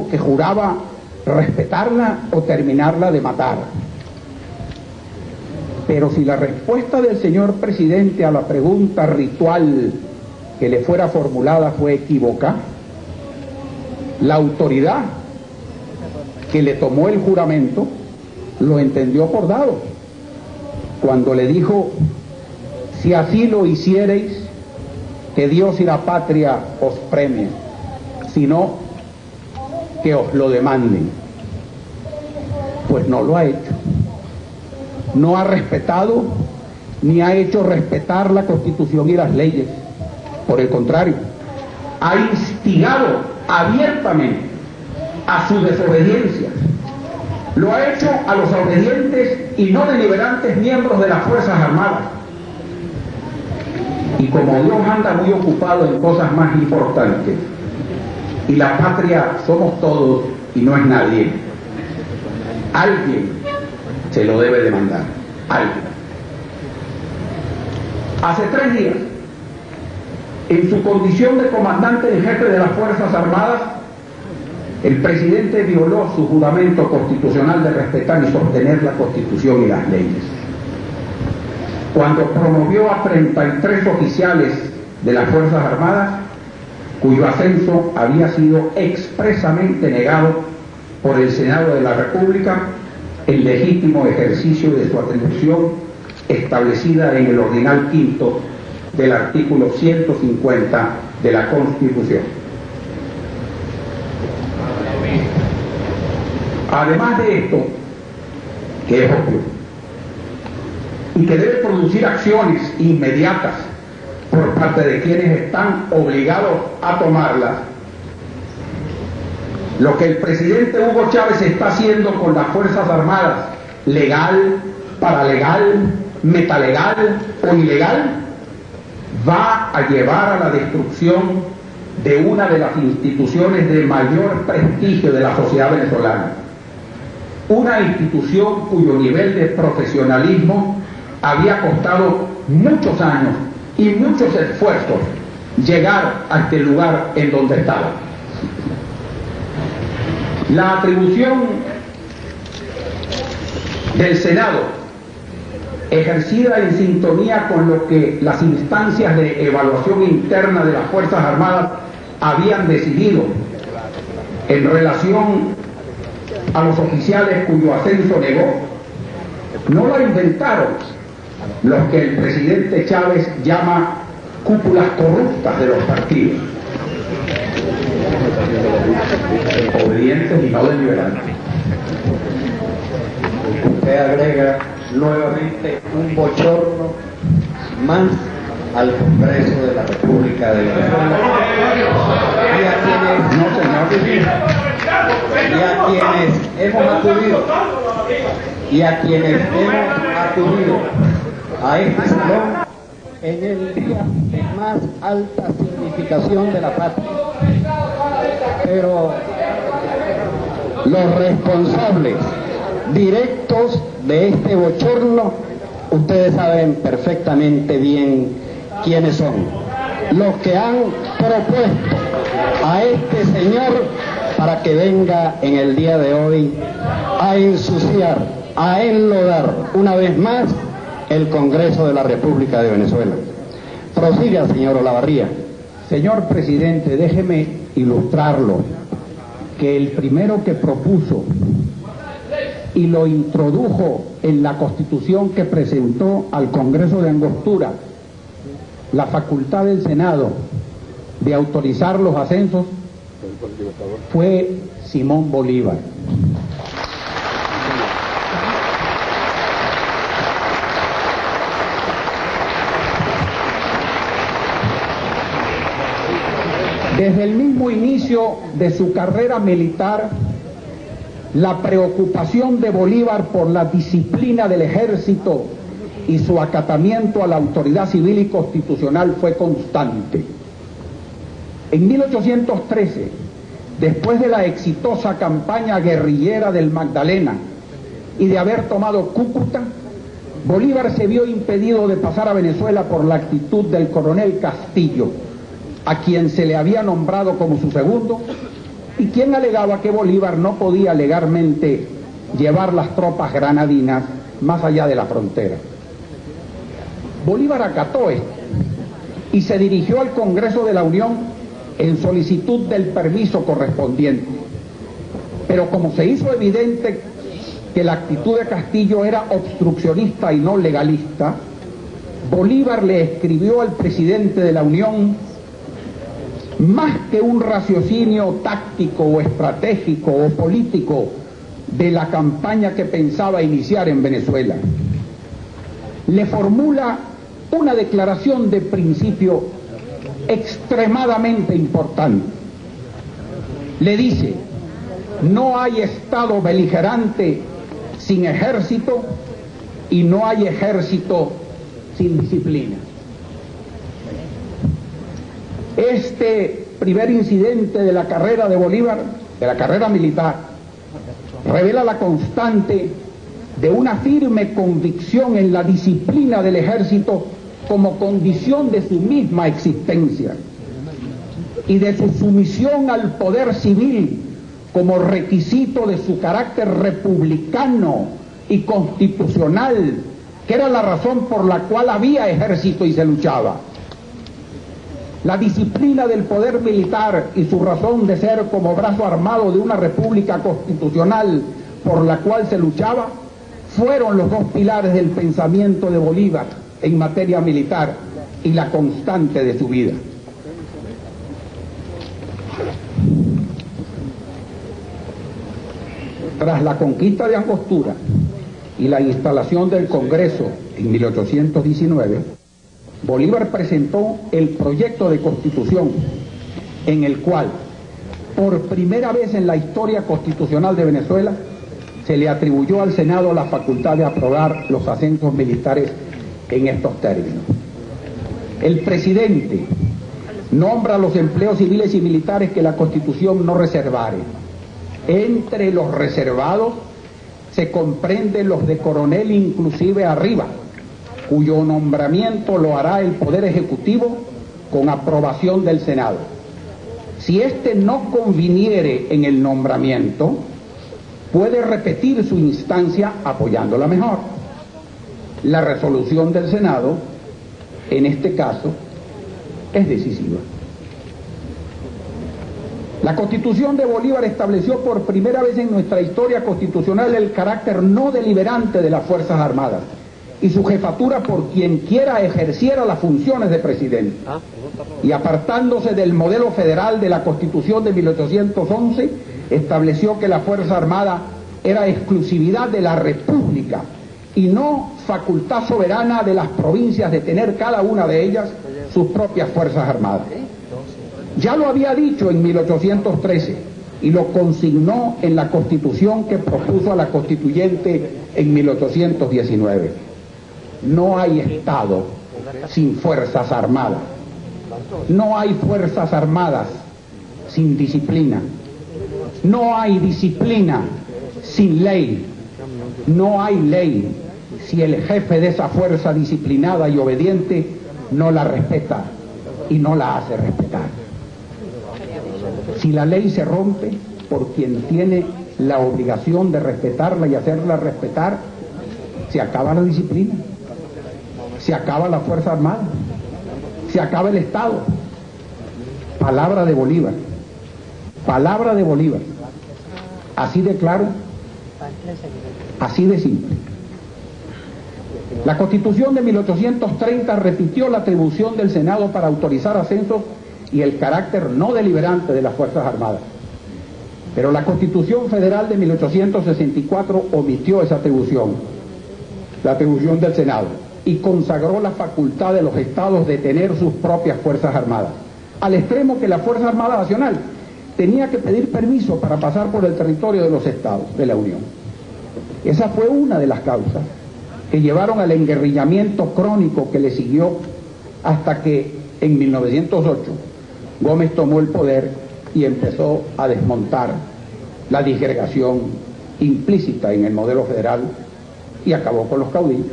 que juraba respetarla o terminarla de matar. Pero si la respuesta del señor presidente a la pregunta ritual que le fuera formulada fue equívoca, la autoridad que le tomó el juramento lo entendió por dado, cuando le dijo: si así lo hiciereis, que Dios y la patria os premien, si no, que os lo demanden. Pues no lo ha hecho. No ha respetado ni ha hecho respetar la Constitución y las leyes. Por el contrario, ha instigado abiertamente a su desobediencia. Lo ha hecho a los obedientes y no deliberantes miembros de las Fuerzas Armadas. Y como Dios anda muy ocupado en cosas más importantes, y la patria somos todos y no es nadie, alguien se lo debe demandar. Alguien. Hace 3 días, en su condición de comandante en jefe de las Fuerzas Armadas, el presidente violó su juramento constitucional de respetar y sostener la Constitución y las leyes, cuando promovió a 33 oficiales de las Fuerzas Armadas, cuyo ascenso había sido expresamente negado por el Senado de la República en legítimo ejercicio de su atribución establecida en el ordinal quinto del artículo 150 de la Constitución. Además de esto, que es obvio, y que debe producir acciones inmediatas por parte de quienes están obligados a tomarlas, lo que el presidente Hugo Chávez está haciendo con las Fuerzas Armadas, legal, paralegal, metalegal o ilegal, va a llevar a la destrucción de una de las instituciones de mayor prestigio de la sociedad venezolana. Una institución cuyo nivel de profesionalismo había costado muchos años y muchos esfuerzos llegar a este lugar en donde estaba. La atribución del Senado, ejercida en sintonía con lo que las instancias de evaluación interna de las Fuerzas Armadas habían decidido en relación a los oficiales cuyo ascenso negó, no la inventaron los que el presidente Chávez llama cúpulas corruptas de los partidos, obedientes y no deliberantes. Usted agrega nuevamente un bochorno más al Congreso de la República de Venezuela y a quienes hemos acudido a este salón en el día de más alta significación de la patria. Pero los responsables directos de este bochorno, ustedes saben perfectamente bien quiénes son. Los que han propuesto a este señor para que venga en el día de hoy a ensuciar, a enlodar una vez más el Congreso de la República de Venezuela. Prosiga, señor Olavarría. Señor presidente, déjeme ilustrarlo, que el primero que propuso y lo introdujo en la Constitución que presentó al Congreso de Angostura la facultad del Senado de autorizar los ascensos fue Simón Bolívar. Desde el mismo inicio de su carrera militar, la preocupación de Bolívar por la disciplina del ejército y su acatamiento a la autoridad civil y constitucional fue constante. En 1813, después de la exitosa campaña guerrillera del Magdalena y de haber tomado Cúcuta, Bolívar se vio impedido de pasar a Venezuela por la actitud del coronel Castillo, a quien se le había nombrado como su segundo, y quien alegaba que Bolívar no podía legalmente llevar las tropas granadinas más allá de la frontera. Bolívar acató esto y se dirigió al Congreso de la Unión en solicitud del permiso correspondiente. Pero como se hizo evidente que la actitud de Castillo era obstruccionista y no legalista, Bolívar le escribió al presidente de la Unión: más que un raciocinio táctico o estratégico o político de la campaña que pensaba iniciar en Venezuela, le formula una declaración de principio extremadamente importante. Le dice: no hay Estado beligerante sin ejército y no hay ejército sin disciplina. Este primer incidente de la carrera de Bolívar, de la carrera militar, revela la constante de una firme convicción en la disciplina del ejército como condición de su misma existencia y de su sumisión al poder civil como requisito de su carácter republicano y constitucional, que era la razón por la cual había ejército y se luchaba. La disciplina del poder militar y su razón de ser como brazo armado de una república constitucional por la cual se luchaba fueron los dos pilares del pensamiento de Bolívar en materia militar y la constante de su vida. Tras la conquista de Angostura y la instalación del Congreso en 1819, Bolívar presentó el proyecto de Constitución, en el cual, por primera vez en la historia constitucional de Venezuela, se le atribuyó al Senado la facultad de aprobar los ascensos militares en estos términos. El presidente nombra los empleos civiles y militares que la Constitución no reservare. Entre los reservados se comprenden los de coronel inclusive arriba, cuyo nombramiento lo hará el Poder Ejecutivo con aprobación del Senado. Si éste no conviniere en el nombramiento, puede repetir su instancia apoyándola mejor. La resolución del Senado, en este caso, es decisiva. La Constitución de Bolívar estableció por primera vez en nuestra historia constitucional el carácter no deliberante de las Fuerzas Armadas y su jefatura por quien quiera ejerciera las funciones de presidente. Y apartándose del modelo federal de la Constitución de 1811, estableció que la Fuerza Armada era exclusividad de la República y no facultad soberana de las provincias de tener cada una de ellas sus propias Fuerzas Armadas. Ya lo había dicho en 1813 y lo consignó en la Constitución que propuso a la Constituyente en 1819. No hay Estado sin Fuerzas Armadas. No hay Fuerzas Armadas sin disciplina. No hay disciplina sin ley. No hay ley si el jefe de esa fuerza disciplinada y obediente no la respeta y no la hace respetar. Si la ley se rompe por quien tiene la obligación de respetarla y hacerla respetar, se acaba la disciplina, se acaba la Fuerza Armada, se acaba el Estado. Palabra de Bolívar, palabra de Bolívar, así de claro, así de simple. La Constitución de 1830 repitió la atribución del Senado para autorizar ascensos y el carácter no deliberante de las Fuerzas Armadas. Pero la Constitución Federal de 1864 omitió esa atribución, la atribución del Senado, y consagró la facultad de los estados de tener sus propias Fuerzas Armadas, al extremo que la Fuerza Armada Nacional tenía que pedir permiso para pasar por el territorio de los estados de la Unión. Esa fue una de las causas que llevaron al enguerrillamiento crónico que le siguió hasta que en 1908 Gómez tomó el poder y empezó a desmontar la disgregación implícita en el modelo federal y acabó con los caudillos.